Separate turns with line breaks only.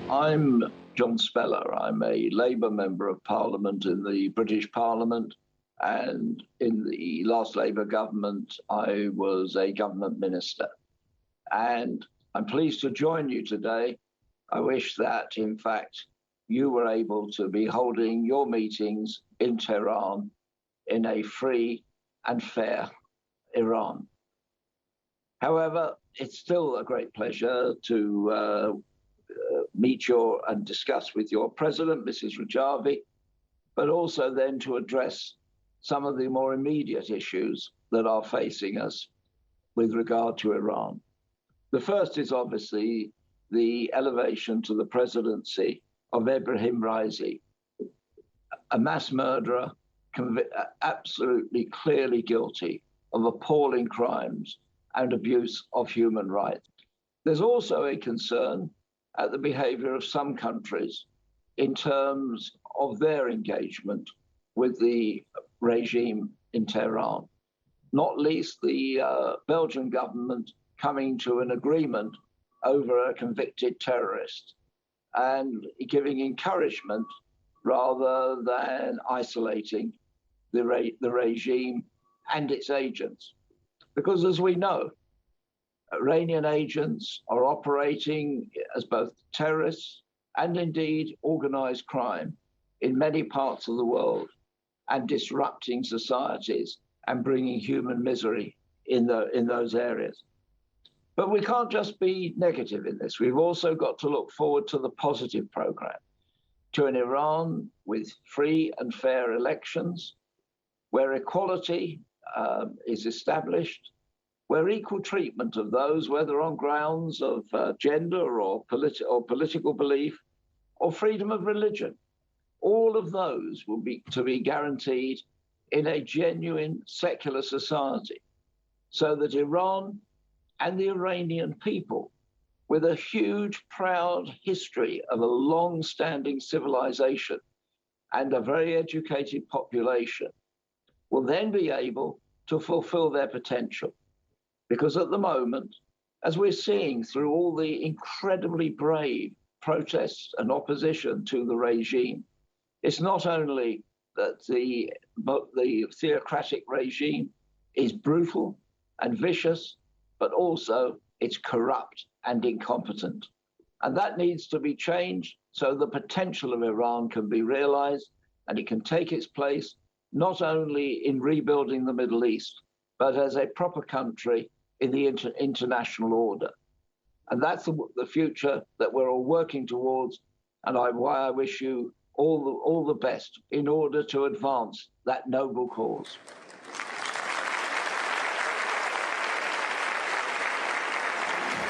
I'm John Speller. I'm a Labour Member of Parliament in the British Parliament, and in the last Labour government, I was a government minister. And I'm pleased to join you today. I wish that, in fact, you were able to be holding your meetings in Tehran in a free and fair Iran. However, it's still a great pleasure to meet and discuss with your president, Mrs. Rejui, but also then to address some of the more immediate issues that are facing us with regard to Iran. The first is obviously the elevation to the presidency of Ibrahim Ra'isi, a mass murderer, absolutely clearly guilty of appalling crimes and abuse of human rights. There's also a concern at the behavior of some countries in terms of their engagement with the regime in Tehran, not least the Belgian government coming to an agreement over a convicted terrorist and giving encouragement rather than isolating the regime and its agents. Because as we know, Iranian agents are operating as both terrorists and indeed organized crime in many parts of the world and disrupting societies and bringing human misery in those areas. But we can't just be negative in this. We've also got to look forward to the positive program, to an Iran with free and fair elections, where equality is established, where equal treatment of those, whether on grounds of gender or political belief or freedom of religion, all of those will be to be guaranteed in a genuine secular society, so that Iran and the Iranian people, with a huge, proud history of a long-standing civilization and a very educated population, will then be able to fulfill their potential. Because at the moment, as we're seeing through all the incredibly brave protests and opposition to the regime, it's not only that the theocratic regime is brutal and vicious, but also it's corrupt and incompetent. And that needs to be changed so the potential of Iran can be realized and it can take its place not only in rebuilding the Middle East, but as a proper country in the international order. And that's the future that we're all working towards, and why I wish you all the best in order to advance that noble cause.